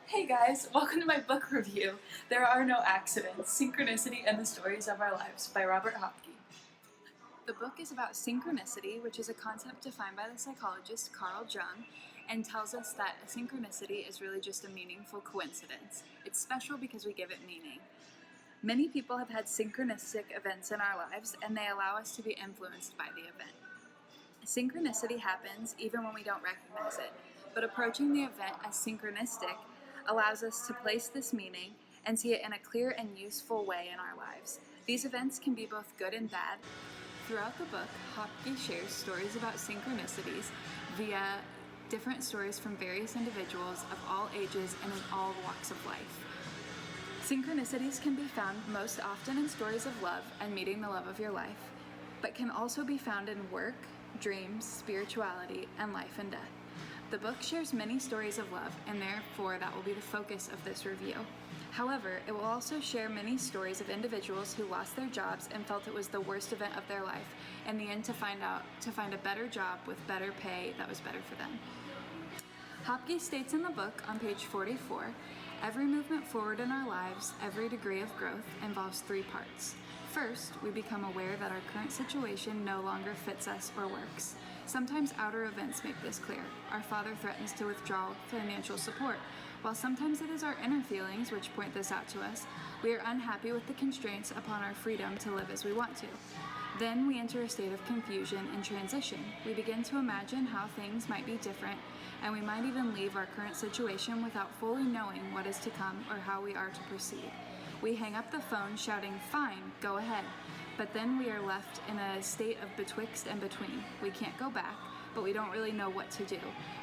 Hey guys, welcome to my book review, There Are No Accidents, Synchronicity and the Stories of Our Lives by Robert Hopcke. The book is about synchronicity, which is a concept defined by the psychologist Carl Jung, and tells us that a synchronicity is really just a meaningful coincidence. It's special because we give it meaning. Many people have had synchronistic events in our lives, and they allow us to be influenced by the event. Synchronicity happens even when we don't recognize it, but approaching the event as synchronistic allows us to place this meaning and see it in a clear and useful way in our lives. These events can be both good and bad. Throughout the book, Hopcke shares stories about synchronicities via different stories from various individuals of all ages and in all walks of life. Synchronicities can be found most often in stories of love and meeting the love of your life, but can also be found in work, dreams, spirituality, and life and death. The book shares many stories of love, and therefore that will be the focus of this review. However, it will also share many stories of individuals who lost their jobs and felt it was the worst event of their life, in the end to find a better job with better pay that was better for them. Hopcke states in the book on page 44, every movement forward in our lives, every degree of growth, involves three parts. First, we become aware that our current situation no longer fits us or works. Sometimes outer events make this clear. Our father threatens to withdraw financial support. While sometimes it is our inner feelings which point this out to us, we are unhappy with the constraints upon our freedom to live as we want to. Then we enter a state of confusion and transition. We begin to imagine how things might be different, and we might even leave our current situation without fully knowing what is to come or how we are to proceed. We hang up the phone shouting, "Fine, go ahead." But then we are left in a state of betwixt and between. We can't go back, but we don't really know what to do.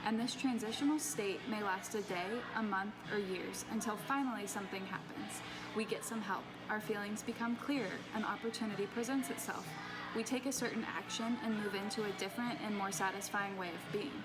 And this transitional state may last a day, a month, or years, until finally something happens. We get some help. Our feelings become clearer. An opportunity presents itself. We take a certain action and move into a different and more satisfying way of being.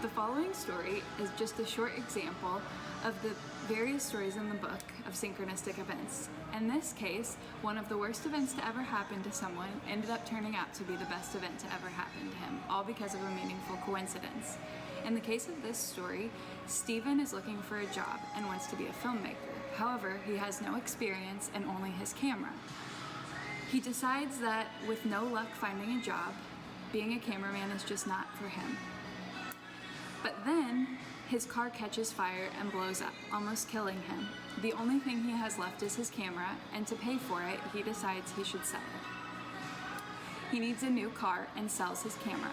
The following story is just a short example of the various stories in the book of synchronistic events. In this case, one of the worst events to ever happen to someone ended up turning out to be the best event to ever happen to him, all because of a meaningful coincidence. In the case of this story, Stephen is looking for a job and wants to be a filmmaker. However, he has no experience and only his camera. He decides that with no luck finding a job, being a cameraman is just not for him. But then, his car catches fire and blows up, almost killing him. The only thing he has left is his camera, and to pay for it, he decides he should sell it. He needs a new car and sells his camera.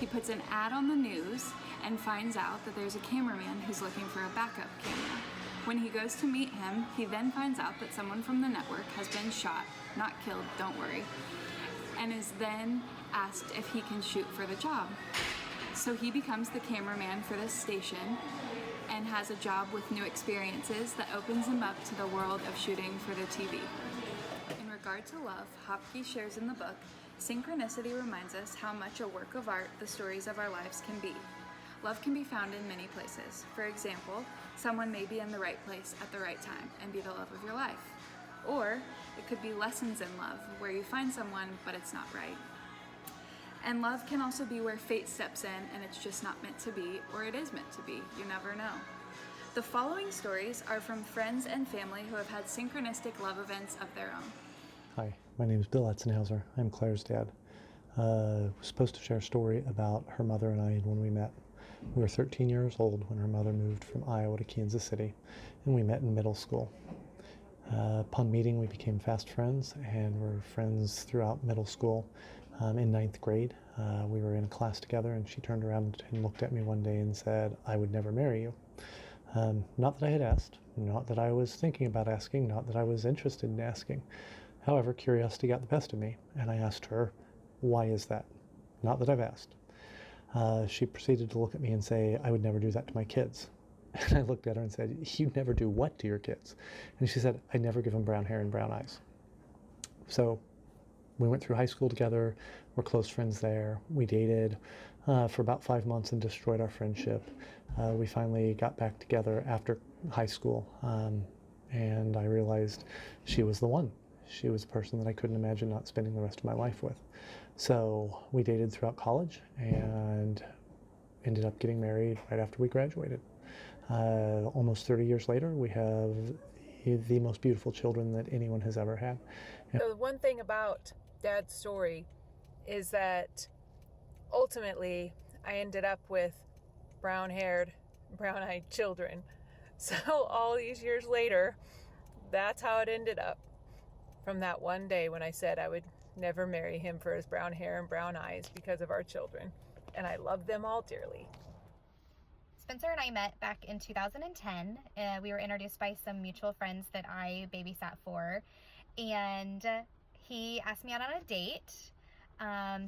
He puts an ad on the news and finds out that there's a cameraman who's looking for a backup camera. When he goes to meet him, he then finds out that someone from the network has been shot, not killed, don't worry, and is then asked if he can shoot for the job. So he becomes the cameraman for this station and has a job with new experiences that opens him up to the world of shooting for the TV. In regard to love, Hopcke shares in the book, synchronicity reminds us how much a work of art the stories of our lives can be. Love can be found in many places. For example, someone may be in the right place at the right time and be the love of your life. Or it could be lessons in love, where you find someone but it's not right. And love can also be where fate steps in and it's just not meant to be, or it is meant to be. You never know. The following stories are from friends and family who have had synchronistic love events of their own. Hi, my name is Bill Etzenhauser. I'm Claire's dad. I was supposed to share a story about her mother and I and when we met. We were 13 years old when her mother moved from Iowa to Kansas City, and we met in middle school. Upon meeting, we became fast friends and were friends throughout middle school. In ninth grade, we were in a class together, and she turned around and looked at me one day and said, "I would never marry you." Not that I had asked, not that I was thinking about asking, not that I was interested in asking. However, curiosity got the best of me, and I asked her, "Why is that?" Not that I've asked. She proceeded to look at me and say, "I would never do that to my kids." And I looked at her and said, "You never do what to your kids?" And she said, "I never give them brown hair and brown eyes." So we went through high school together. We're close friends there. We dated for about 5 months and destroyed our friendship. We finally got back together after high school, and I realized she was the one. She was a person that I couldn't imagine not spending the rest of my life with. So we dated throughout college and ended up getting married right after we graduated. Almost 30 years later, we have the most beautiful children that anyone has ever had. So the one thing about Dad's story is that ultimately I ended up with brown-haired, brown-eyed children. So all these years later, that's how it ended up. From that one day when I said I would never marry him for his brown hair and brown eyes because of our children. And I love them all dearly. Spencer and I met back in 2010. We were introduced by some mutual friends that I babysat for. And he asked me out on a date.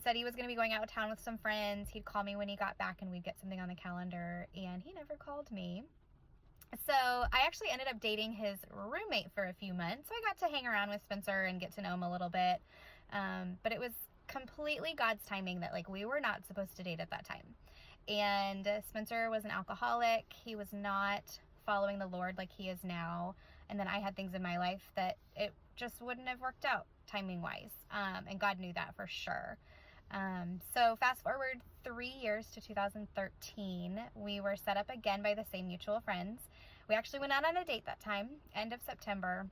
Said he was going to be going out of town with some friends. He'd call me when he got back and we'd get something on the calendar. And he never called me. So I actually ended up dating his roommate for a few months. So I got to hang around with Spencer and get to know him a little bit. But it was completely God's timing that we were not supposed to date at that time. And Spencer was an alcoholic. He was not following the Lord like he is now. And then I had things in my life that it just wouldn't have worked out timing wise. And God knew that for sure. So fast forward 3 years to 2013, we were set up again by the same mutual friends. We actually went out on a date that time, end of September.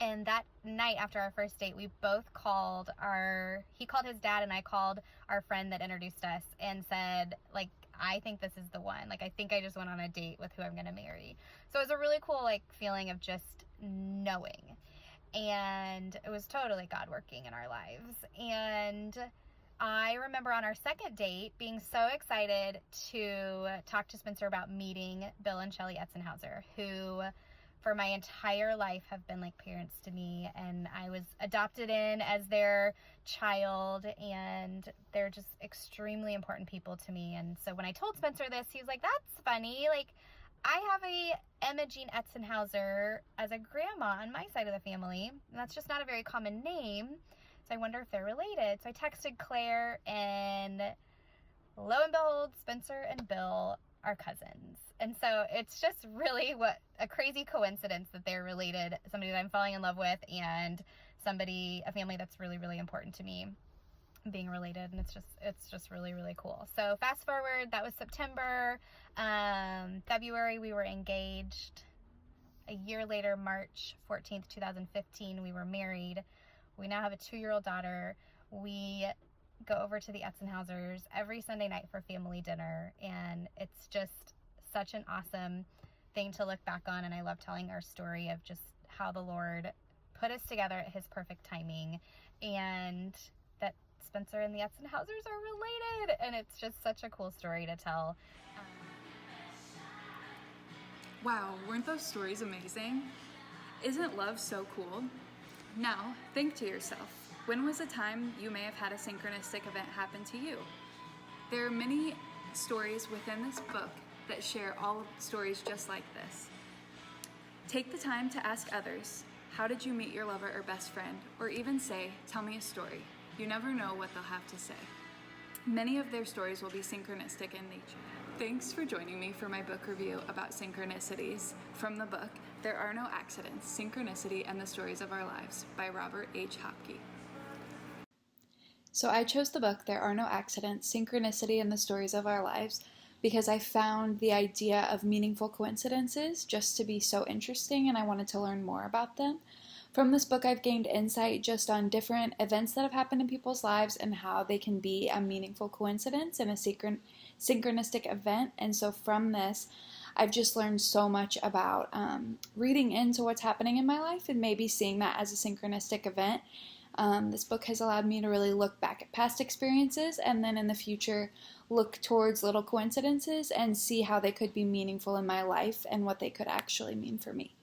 And that night after our first date, we both called he called his dad and I called our friend that introduced us and said, I think this is the one. I think I just went on a date with who I'm going to marry. So it was a really cool, feeling of just knowing. And it was totally God working in our lives. And I remember on our second date being so excited to talk to Spencer about meeting Bill and Shelley Etzenhauser, who for my entire life have been like parents to me, and I was adopted in as their child, and they're just extremely important people to me. And so when I told Spencer this, he was like, that's funny. I have a Emma Jean Etzenhauser as a grandma on my side of the family, and that's just not a very common name. So I wonder if they're related. So I texted Claire, and lo and behold, Spencer and Bill are cousins. And so it's just really a crazy coincidence that they're related, somebody that I'm falling in love with, and a family that's really, really important to me being related. And it's just really, really cool. So fast forward, that was September. February, we were engaged. A year later, March 14th, 2015, we were married. We now have a 2-year-old daughter. We go over to the Etzenhausers every Sunday night for family dinner, and it's just such an awesome thing to look back on. And I love telling our story of just how the Lord put us together at his perfect timing, and that Spencer and the Etzenhausers are related, and it's just such a cool story to tell. Wow, weren't those stories amazing? Isn't love so cool? Now, think to yourself, when was a time you may have had a synchronistic event happen to you? There are many stories within this book that share all stories just like this. Take the time to ask others, how did you meet your lover or best friend? Or even say, tell me a story. You never know what they'll have to say. Many of their stories will be synchronistic in nature. Thanks for joining me for my book review about synchronicities from the book There Are No Accidents, Synchronicity and the Stories of Our Lives by Robert H. Hopcke. So I chose the book There Are No Accidents, Synchronicity and the Stories of Our Lives because I found the idea of meaningful coincidences just to be so interesting, and I wanted to learn more about them. From this book, I've gained insight just on different events that have happened in people's lives and how they can be a meaningful coincidence and a synchronistic event. And so from this, I've just learned so much about reading into what's happening in my life and maybe seeing that as a synchronistic event. This book has allowed me to really look back at past experiences and then in the future look towards little coincidences and see how they could be meaningful in my life and what they could actually mean for me.